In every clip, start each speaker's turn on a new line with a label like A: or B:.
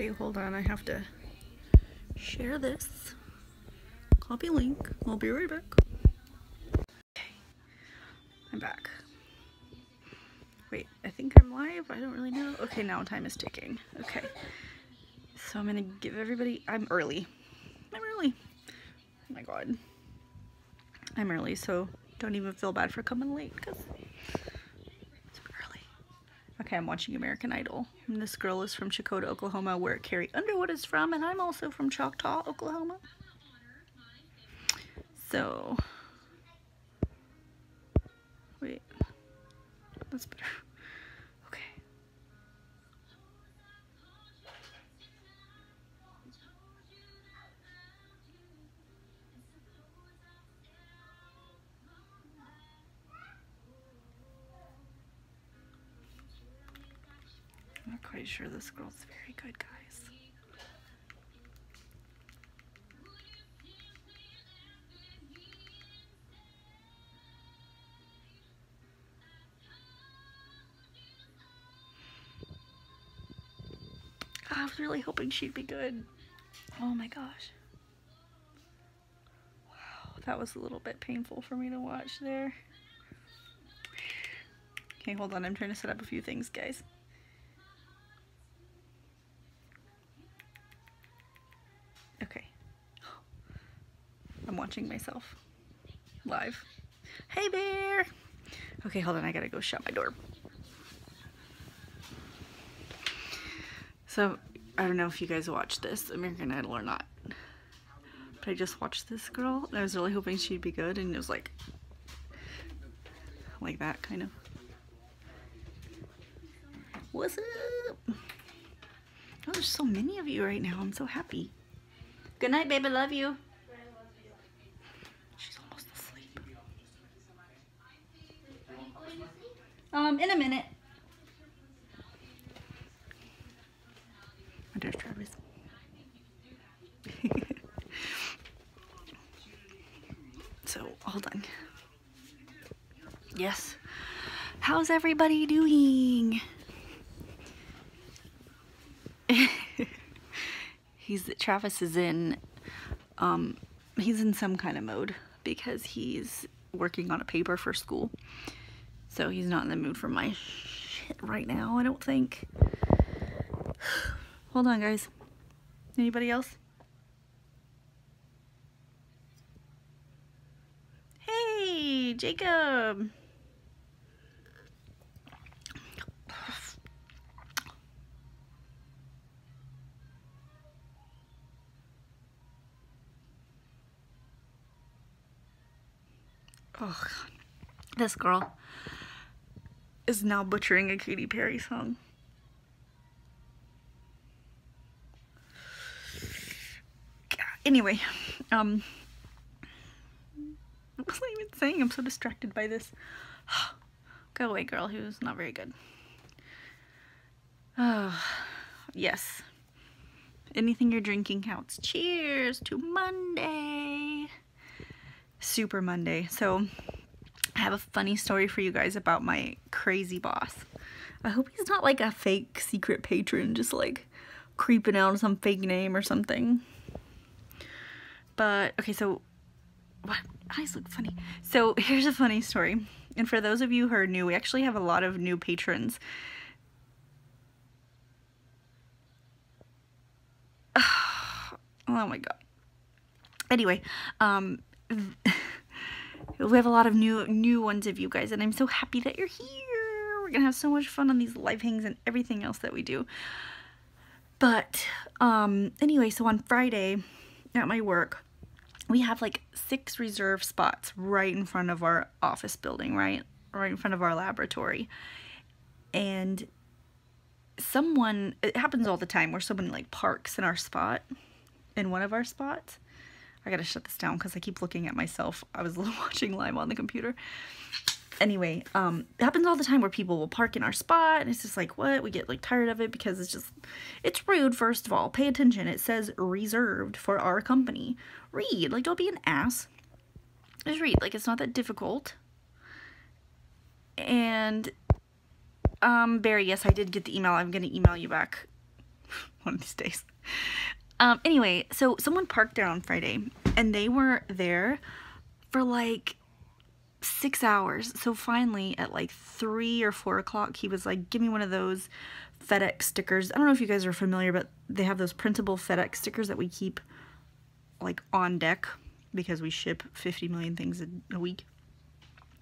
A: Okay, hold on, I have to share this. Copy link. I'll be right back. Okay, I'm back. Wait, I think I'm live? I don't really know. Okay, now time is ticking. Okay. So I'm gonna give everybody, I'm early. Oh my god. I'm early, so don't even feel bad for coming late, because it's early. Okay, I'm watching American Idol. And this girl is from Chakota, Oklahoma, where Carrie Underwood is from, and I'm also from Choctaw, Oklahoma. So, wait, that's better. Okay. I'm not quite sure this girl's very good, guys. I was really hoping she'd be good. Oh my gosh. Wow, that was a little bit painful for me to watch there. Okay, hold on. I'm trying to set up a few things, guys. Okay. I'm watching myself live. Hey, bear! Okay, hold on. I gotta go shut my door. So, I don't know if you guys watched this, American Idol or not. But I just watched this girl, and I was really hoping she'd be good, and it was like that, kind of. What's up? Oh, there's so many of you right now. I'm so happy. Good night, babe. I love you. She's almost asleep. In a minute. Oh, there's Travis. So, hold on. Yes. How's everybody doing? Travis is in, he's in some kind of mode because he's working on a paper for school. So he's not in the mood for my shit right now, I don't think. Hold on, guys. Anybody else? Hey, Jacob. Oh, God. This girl is now butchering a Katy Perry song. Anyway, what was I even saying? I'm so distracted by this. Go away, girl. He was not very good. Oh, yes. Anything you're drinking counts. Cheers to Monday. Super Monday. So, I have a funny story for you guys about my crazy boss. I hope he's not like a fake secret patron, just like creeping out some fake name or something. But, okay, so, what? Eyes look funny. So, here's a funny story. And for those of you who are new, we actually have a lot of new patrons. Oh my god. Anyway, we have a lot of new ones of you guys, and I'm so happy that you're here. We're gonna have so much fun on these live hangs and everything else that we do. But anyway, so on Friday at my work, we have like 6 reserved spots right in front of our office building, right in front of our laboratory. And it happens all the time where someone like parks in one of our spots. I gotta shut this down because I keep looking at myself. I was watching live on the computer. Anyway, it happens all the time where people will park in our spot, and it's just like, what? We get like tired of it because it's rude. First of all, pay attention. It says reserved for our company. Read, like, don't be an ass. Just read, like, it's not that difficult. And Barry, yes, I did get the email. I'm gonna email you back one of these days. Anyway, so someone parked there on Friday, and they were there for like 6 hours. So finally, at like 3 or 4 o'clock, he was like, give me one of those FedEx stickers. I don't know if you guys are familiar, but they have those printable FedEx stickers that we keep like on deck because we ship 50 million things a week.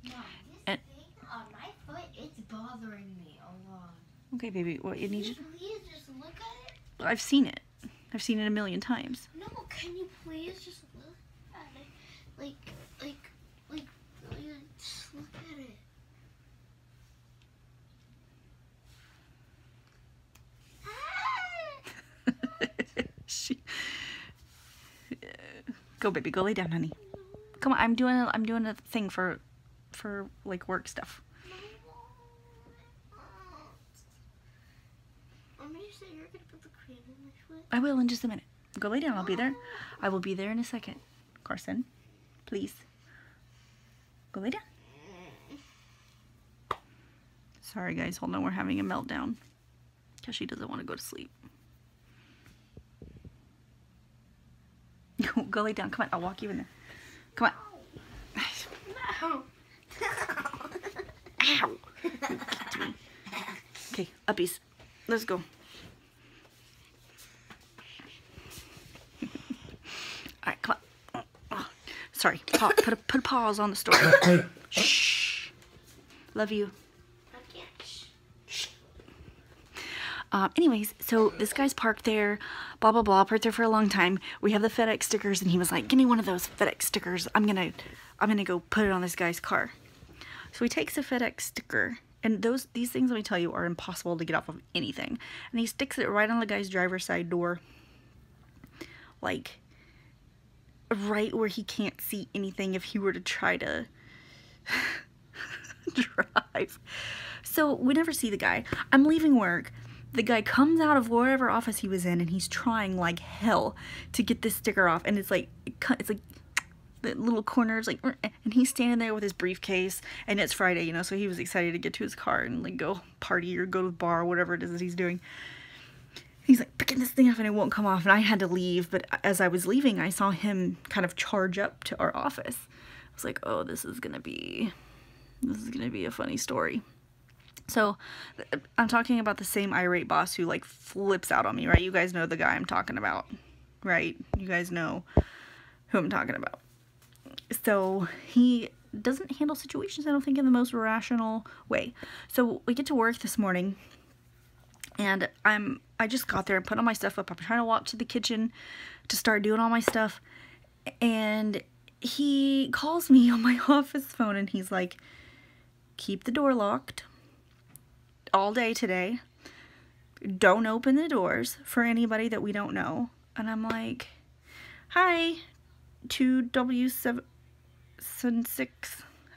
B: Mom, this thing on my foot, it's bothering me a lot.
A: Okay, baby, what you need
B: Can
A: you...
B: you please just look at it?
A: I've seen it. I've seen it a million times.
B: No, can you please just look at it? Like, just look at it.
A: Go, baby, go lay down, honey. Come on, I'm doing a thing for like work stuff.
B: Remember you said you were gonna put the cream on my foot?
A: I will in just a minute. Go lay down. I'll be there. I will be there in a second. Carson, please. Go lay down. Sorry, guys. Hold on. We're having a meltdown because she doesn't want to go to sleep. Go lay down. Come on. I'll walk you in there. Come on.
B: No.
A: Ow. Okay, uppies. Let's go. Alright, come on. Oh, sorry. Put a pause on the story. Shh. Love you.
B: I can't.
A: Anyways, so this guy's parked there, blah, blah, blah, parked there for a long time. We have the FedEx stickers, and he was like, give me one of those FedEx stickers. I'm gonna go put it on this guy's car. So he takes a FedEx sticker, and these things, let me tell you, are impossible to get off of anything. And he sticks it right on the guy's driver's side door, like, right where he can't see anything if he were to try to drive. So we never see the guy. I'm leaving work. The guy comes out of whatever office he was in, and he's trying like hell to get this sticker off, and it's like the little corners, like, and he's standing there with his briefcase, and it's Friday, you know, so he was excited to get to his car and like go party or go to the bar or whatever it is that he's doing. He's like picking this thing up, and it won't come off, and I had to leave, but as I was leaving, I saw him kind of charge up to our office. I was like, oh, this is gonna be a funny story. So I'm talking about the same irate boss who like flips out on me, right? You guys know the guy I'm talking about, right? You guys know who I'm talking about. So he doesn't handle situations, I don't think, in the most rational way. So we get to work this morning, and I just got there and put all my stuff up. I'm trying to walk to the kitchen to start doing all my stuff, and he calls me on my office phone, and he's like, keep the door locked all day today. Don't open the doors for anybody that we don't know. And I'm like, hi, 2W76.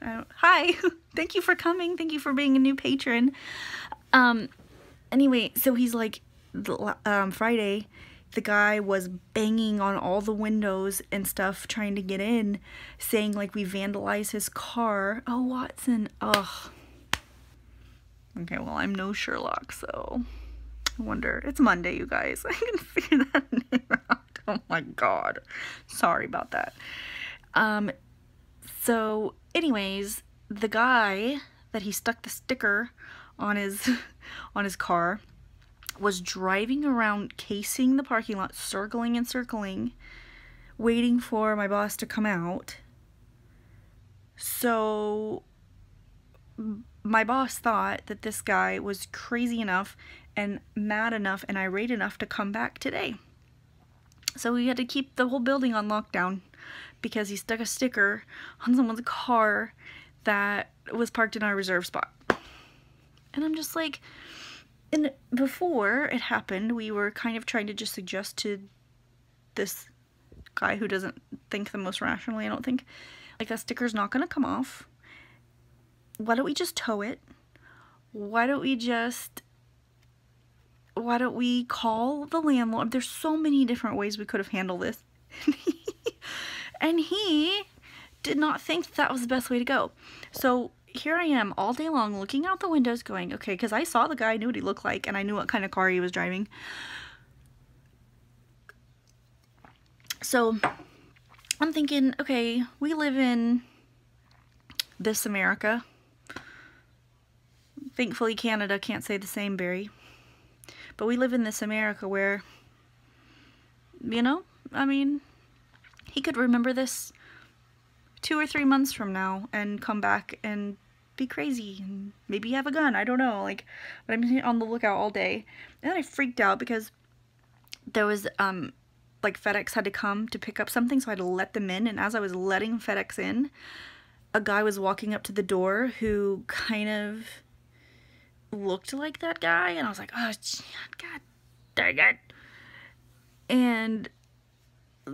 A: Hi, thank you for coming. Thank you for being a new patron. Anyway, so he's like, Friday, the guy was banging on all the windows and stuff trying to get in, saying like we vandalized his car. Oh, Watson. Ugh. Okay, well, I'm no Sherlock, so I wonder. It's Monday, you guys. I can figure that name out. Oh my god. Sorry about that. So anyways, the guy that he stuck the sticker on his car was driving around, casing the parking lot, circling and circling, waiting for my boss to come out. So my boss thought that this guy was crazy enough and mad enough and irate enough to come back today. So we had to keep the whole building on lockdown because he stuck a sticker on someone's car that was parked in our reserve spot. And I'm just like, and before it happened, we were kind of trying to just suggest to this guy who doesn't think the most rationally, I don't think, like, that sticker's not gonna come off. Why don't we just tow it? Why don't we call the landlord? There's so many different ways we could have handled this. And he did not think that was the best way to go. So here I am all day long looking out the windows going, okay, because I saw the guy, I knew what he looked like, and I knew what kind of car he was driving. So I'm thinking, okay, we live in this America. Thankfully, Canada can't say the same, Barry. But we live in this America where, you know, I mean, he could remember this 2 or 3 months from now and come back and be crazy and maybe have a gun. I don't know. Like, but I'm on the lookout all day. And then I freaked out because there was, like, FedEx had to come to pick up something, so I had to let them in. And as I was letting FedEx in, a guy was walking up to the door who kind of looked like that guy, and I was like, oh, God dang it. And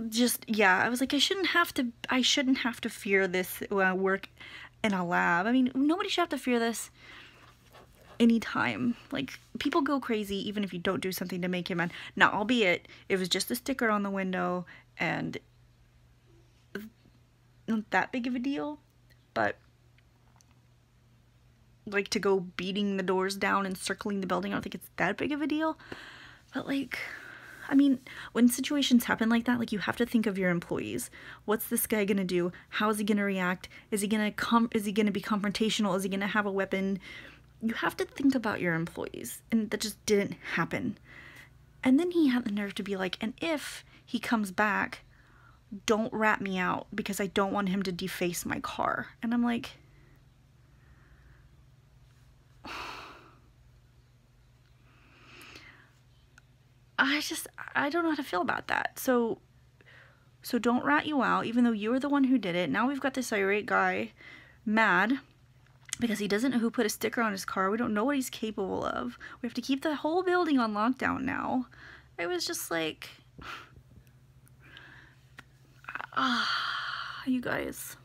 A: just, yeah, I was like, I shouldn't have to fear this when I work in a lab. I mean, nobody should have to fear this anytime. Like, people go crazy even if you don't do something to make him mad. Now, albeit, it was just a sticker on the window, and not that big of a deal, but like, to go beating the doors down and circling the building, I don't think it's that big of a deal. But, like, I mean, when situations happen like that, like, you have to think of your employees. What's this guy gonna do? How is he gonna react? Is he gonna be confrontational? Is he gonna have a weapon? You have to think about your employees, and that just didn't happen. And then he had the nerve to be like, and if he comes back, don't rat me out because I don't want him to deface my car. And I'm like, I don't know how to feel about that. So don't rat you out, even though you were the one who did it. Now we've got this irate guy mad because he doesn't know who put a sticker on his car. We don't know what he's capable of. We have to keep the whole building on lockdown now. I was just like, you guys.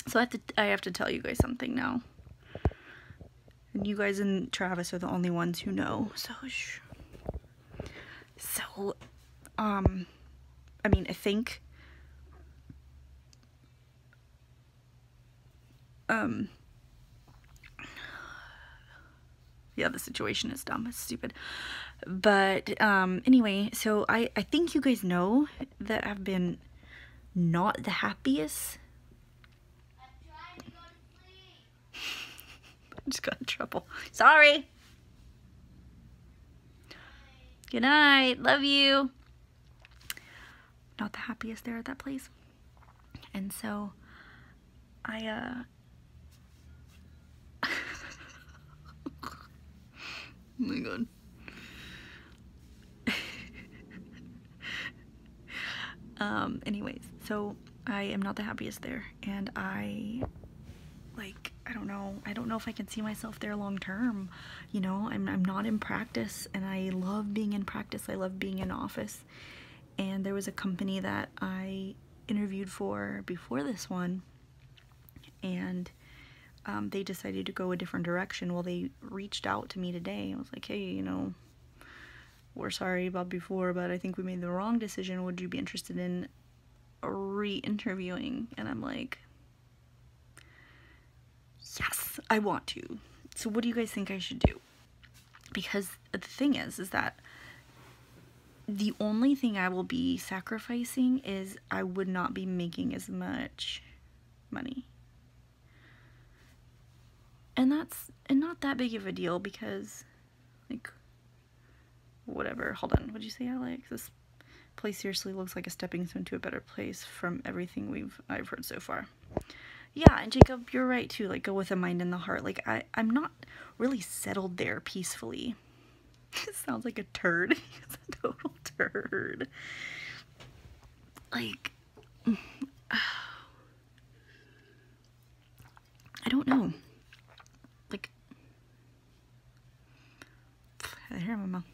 A: So I have to tell you guys something now. And you guys and Travis are the only ones who know. So, I mean, I think, yeah, the situation is dumb. It's stupid. But, anyway, so I think you guys know that I've been not the happiest. I just got in trouble. Sorry. Good night. Love you. Not the happiest there at that place. And so I oh my god. Anyways, so I am not the happiest there, and I don't know if I can see myself there long term. You know, I'm not in practice, and I love being in practice. I love being in office. And there was a company that I interviewed for before this one, and they decided to go a different direction. Well, they reached out to me today. I was like, hey, you know, we're sorry about before, but I think we made the wrong decision. Would you be interested in re-interviewing? And I'm like, yes, I want to. So what do you guys think I should do? Because the thing is that the only thing I will be sacrificing is I would not be making as much money. And not that big of a deal because, like, whatever. Hold on. What'd you say, Alex? This place seriously looks like a stepping stone to a better place from everything I've heard so far. Yeah, and Jacob, you're right too. Like, go with the mind and the heart. Like, I'm not really settled there peacefully. It sounds like a turd. It's a total turd. Like, I don't know. Like, I hear my mom.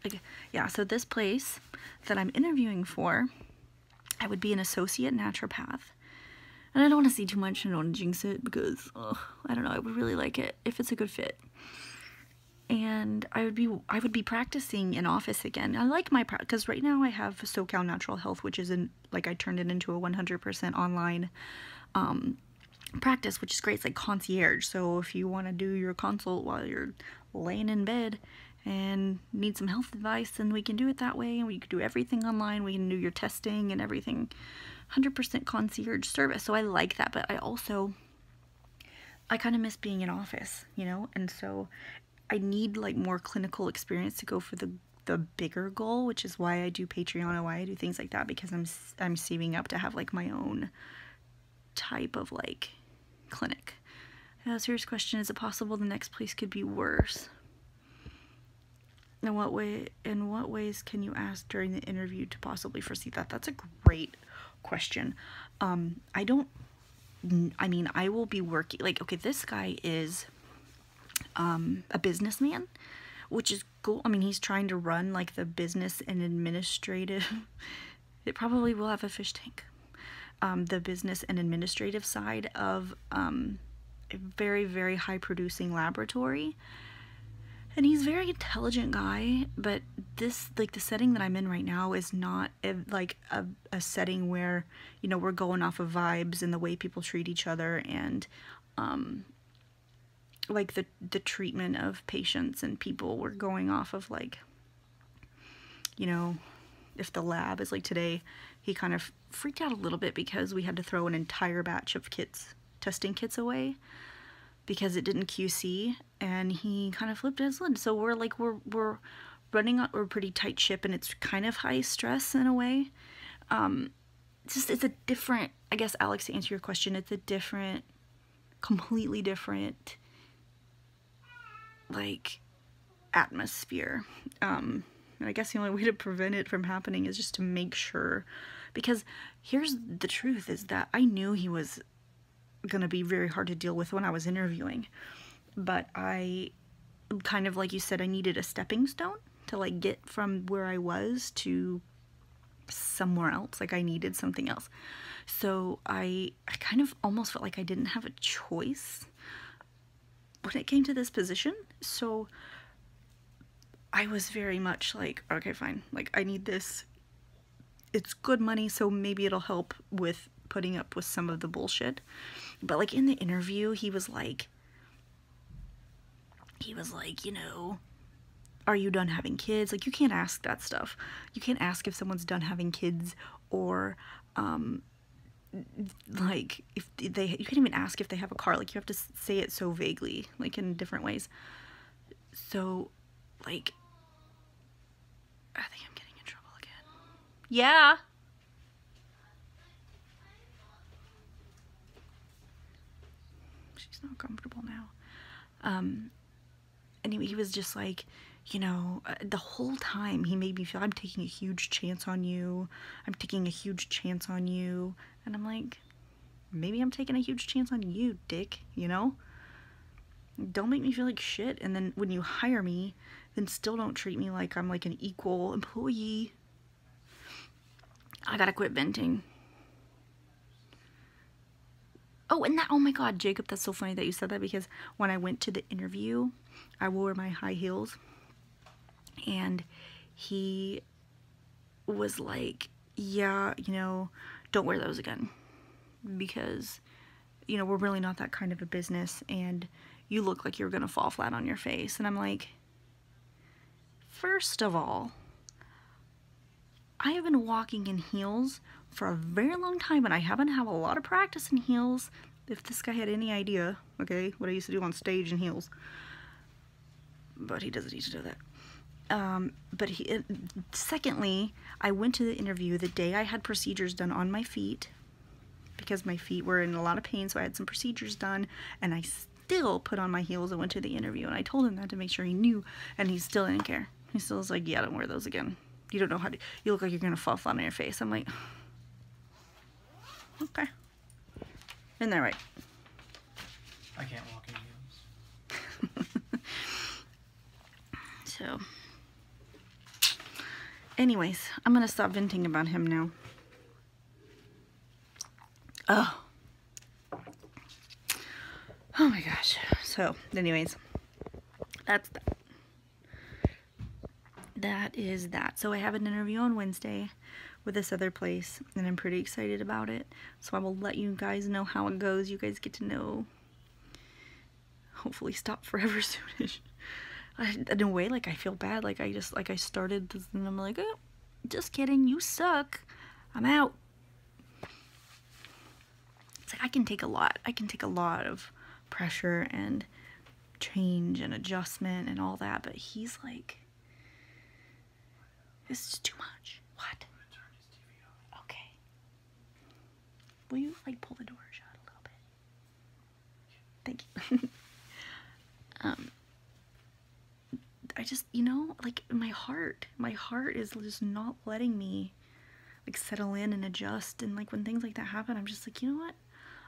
A: Like, yeah, so this place that I'm interviewing for, I would be an associate naturopath. And I don't want to see too much, I don't want to jinx it because, I don't know, I would really like it if it's a good fit. And I would be practicing in office again. I like my practice, because right now I have SoCal Natural Health, which isn't, like, I turned it into a 100% online practice, which is great. It's like concierge. So if you want to do your consult while you're laying in bed and need some health advice, then we can do it that way, and we can do everything online. We can do your testing and everything. 100% concierge service. So I like that, but I kind of miss being in office, you know, and so I need like more clinical experience to go for the bigger goal, which is why I do Patreon and why I do things like that, because I'm saving up to have like my own type of like clinic. Serious question: is it possible the next place could be worse? In what ways can you ask during the interview to possibly foresee that? That's a great question. I mean, I will be working, like, okay, this guy is a businessman, which is cool. I mean, he's trying to run like the business and administrative, it probably will have a fish tank, the business and administrative side of a very, very high producing laboratory. And he's a very intelligent guy, but this, like, the setting that I'm in right now is not like a setting where, you know, we're going off of vibes and the way people treat each other, and like the treatment of patients and people. We're going off of, like, you know, if the lab is like today, he kind of freaked out a little bit because we had to throw an entire batch of testing kits away because it didn't QC, and he kind of flipped his lid. So we're like, we're running on, we're a pretty tight ship, and it's kind of high stress in a way. It's a different, I guess, Alex, to answer your question, it's a different, completely different, like, atmosphere. And I guess the only way to prevent it from happening is just to make sure, because here's the truth, is that I knew he was gonna be very hard to deal with when I was interviewing, but I kind of, like you said, I needed a stepping stone to, like, get from where I was to somewhere else. Like, I needed something else. So I kind of almost felt like I didn't have a choice when it came to this position. So I was very much like, okay, fine, like, I need this. It's good money, so maybe it'll help with putting up with some of the bullshit. But, like, in the interview, he was like, you know, are you done having kids? Like, you can't ask that stuff. You can't ask if someone's done having kids, or like, if they, you can't even ask if they have a car. Like, you have to say it so vaguely, like, in different ways. So, like, I think I'm getting in trouble again. Yeah. She's not comfortable now. Anyway, he was just like, you know, the whole time he made me feel, I'm taking a huge chance on you. I'm taking a huge chance on you. And I'm like, maybe I'm taking a huge chance on you, dick, you know? Don't make me feel like shit. And then when you hire me, then still don't treat me like I'm like an equal employee. I gotta quit venting. Oh, and that, oh my God, Jacob, that's so funny that you said that, because when I went to the interview, I wore my high heels, and he was like, yeah, you know, don't wear those again, because, you know, we're really not that kind of a business, and you look like you're gonna fall flat on your face. And I'm like, first of all, I have been walking in heels for a very long time, and I haven't had a lot of practice in heels. If this guy had any idea, okay, what I used to do on stage in heels. But he doesn't need to know that. But secondly, I went to the interview the day I had procedures done on my feet, because my feet were in a lot of pain, so I had some procedures done, and I still put on my heels and went to the interview, and I told him that to make sure he knew, and he still didn't care. He still was like, yeah, don't wear those again. You don't know how to, you look like you're gonna fall flat on your face. I'm like, okay. Isn't that right?
C: I can't walk in heels.
A: So, anyways, I'm gonna stop venting about him now. Oh my gosh. So, anyways, that's that. That is that. So I have an interview on Wednesday with this other place, and I'm pretty excited about it. So I will let you guys know how it goes. You guys get to know. Hopefully stop forever soonish. In a way, like, I feel bad. Like, I started this and I'm like, oh, just kidding. You suck. I'm out. It's like, I can take a lot. I can take a lot of pressure and change and adjustment and all that, but he's like, this is too much. What? Okay. Will you, like, pull the door shut a little bit? Thank you. I just, you know, like, my heart is just not letting me, like, settle in and adjust. And, like, when things like that happen, I'm just like, you know what?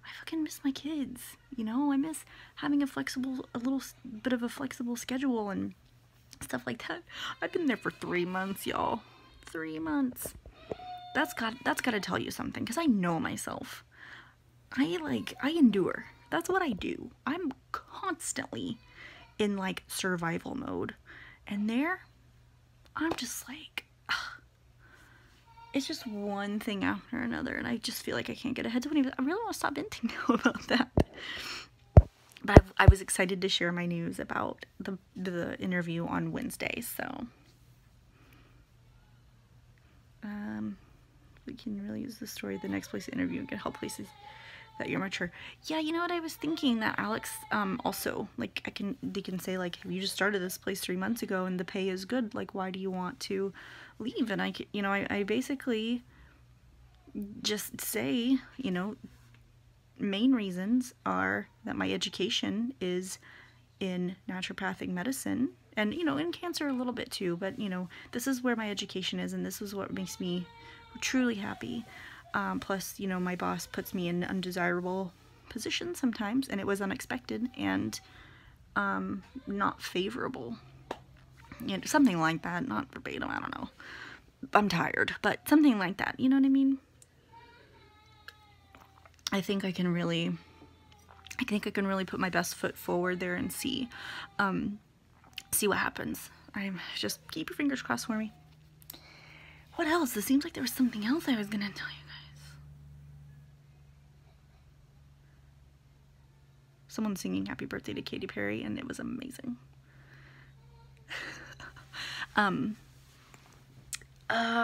A: I fucking miss my kids, you know? I miss having a little bit of a flexible schedule and stuff like that. I've been there for 3 months, y'all. 3 months. That's gotta tell you something, because I know myself. I endure. That's what I do. I'm constantly in, like, survival mode. And there, I'm just like, ugh. It's just one thing after another, and I just feel like I can't get ahead. I really want to stop venting now about that. But I was excited to share my news about the interview on Wednesday, so we can really use the story the next place to interview and get help places that you're mature. Yeah, you know what, I was thinking that Alex also, like, they can say, like, you just started this place 3 months ago and the pay is good, like, why do you want to leave? And I basically just say, you know, main reasons are that my education is in naturopathic medicine, and, you know, in cancer a little bit too, but, you know, this is where my education is, and this is what makes me truly happy. Plus, you know, my boss puts me in undesirable positions sometimes, and it was unexpected and not favorable. You know, something like that, not verbatim, I don't know. I'm tired, but something like that, you know what I mean? I think I can really put my best foot forward there and see what happens. Just keep your fingers crossed for me. What else? It seems like there was something else I was gonna tell you guys. Someone singing happy birthday to Katy Perry, and it was amazing.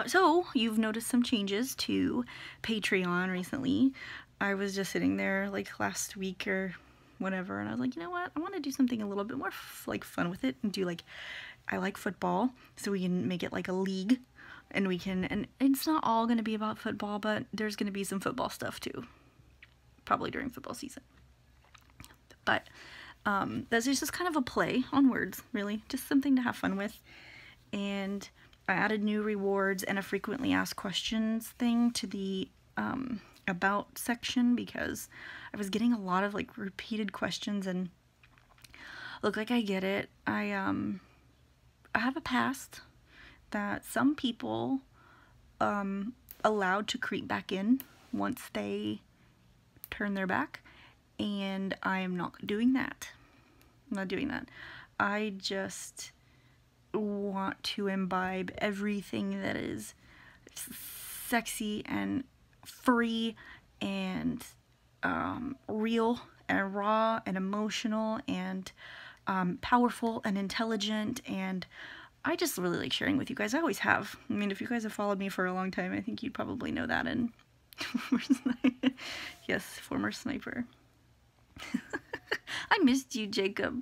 A: So you've noticed some changes to Patreon recently. I was just sitting there, like, last week or whatever, and I was like, you know what? I want to do something a little bit more like fun with it, and do, like, I like football, so we can make it like a league, and and it's not all going to be about football, but there's going to be some football stuff too, probably during football season. But that's just kind of a play on words, really, just something to have fun with. And I added new rewards and a frequently asked questions thing to the about section, because I was getting a lot of, like, repeated questions, and look, like, I get it. I have a past that some people allowed to creep back in once they turn their back, and I am not doing that. I'm not doing that. I just want to imbibe everything that is sexy and free and real and raw and emotional and powerful and intelligent, and I just really like sharing with you guys. I always have. I mean, if you guys have followed me for a long time, I think you'd probably know that. And yes, former sniper. I missed you, Jacob.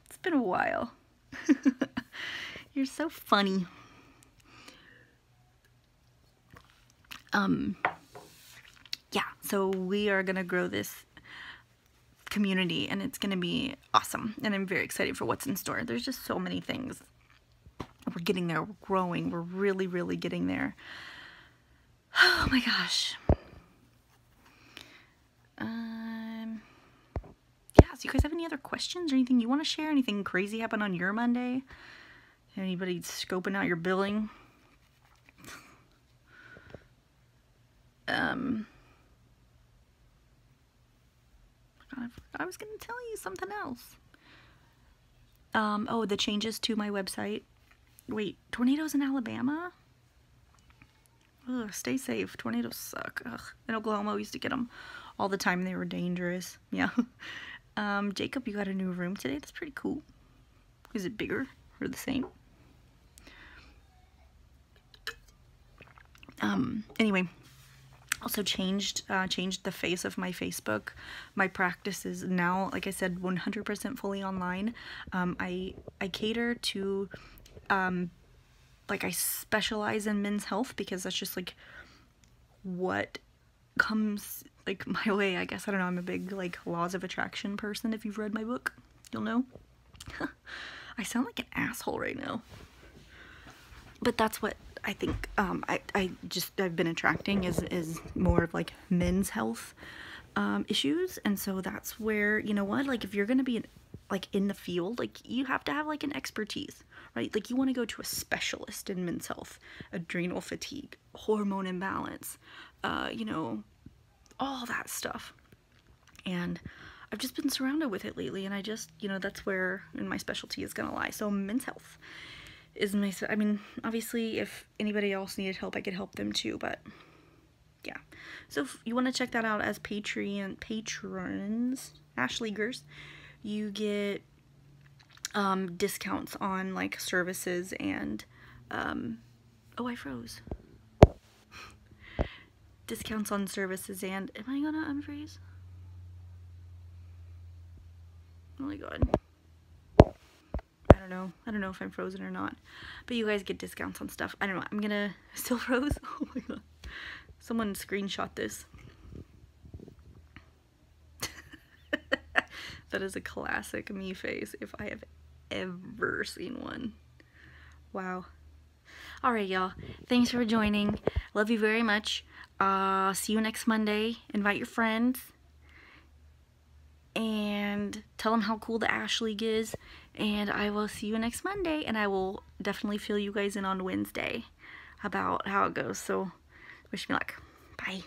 A: It's been a while. You're so funny. Yeah, so we are gonna grow this community, and it's gonna be awesome, and I'm very excited for what's in store. There's just so many things. We're getting there, we're growing, we're really, really getting there. Oh my gosh. Yeah, so you guys have any other questions or anything you want to share? Anything crazy happened on your Monday? Anybody scoping out your billing? I was gonna tell you something else. Oh, the changes to my website. Wait, tornadoes in Alabama? Ugh, stay safe. Tornadoes suck. Ugh. In Oklahoma, we used to get them all the time. They were dangerous. Yeah. Jacob, you got a new room today. That's pretty cool. Is it bigger or the same? Anyway, also changed the face of my Facebook. My practice is now, like I said, 100% fully online. I cater to, like, I specialize in men's health because that's just like what comes like my way, I guess. I don't know, I'm a big like laws of attraction person. If you've read my book, you'll know. I sound like an asshole right now, but that's what I think I've been attracting is more of like men's health issues. And so that's where, you know what, like if you're gonna be like in the field, like you have to have like an expertise, right? Like you want to go to a specialist in men's health, adrenal fatigue, hormone imbalance, you know, all that stuff. And I've just been surrounded with it lately, and I just, you know, that's where my specialty is gonna lie. So men's health is my, I mean, obviously if anybody else needed help, I could help them too, but yeah. So if you want to check that out as patrons, Ashleaguers, you get discounts on like services and oh, I froze. Discounts on services and, am I gonna unfreeze? Oh my god. I don't know if I'm frozen or not, but you guys get discounts on stuff. I don't know. I'm gonna still froze. Oh my god. Someone screenshot this. That is a classic me face if I have ever seen one. Wow. Alright, y'all. Thanks for joining. Love you very much. See you next Monday. Invite your friends. And tell them how cool the Ash League is. And I will see you next Monday. And I will definitely fill you guys in on Wednesday about how it goes. So, wish me luck. Bye.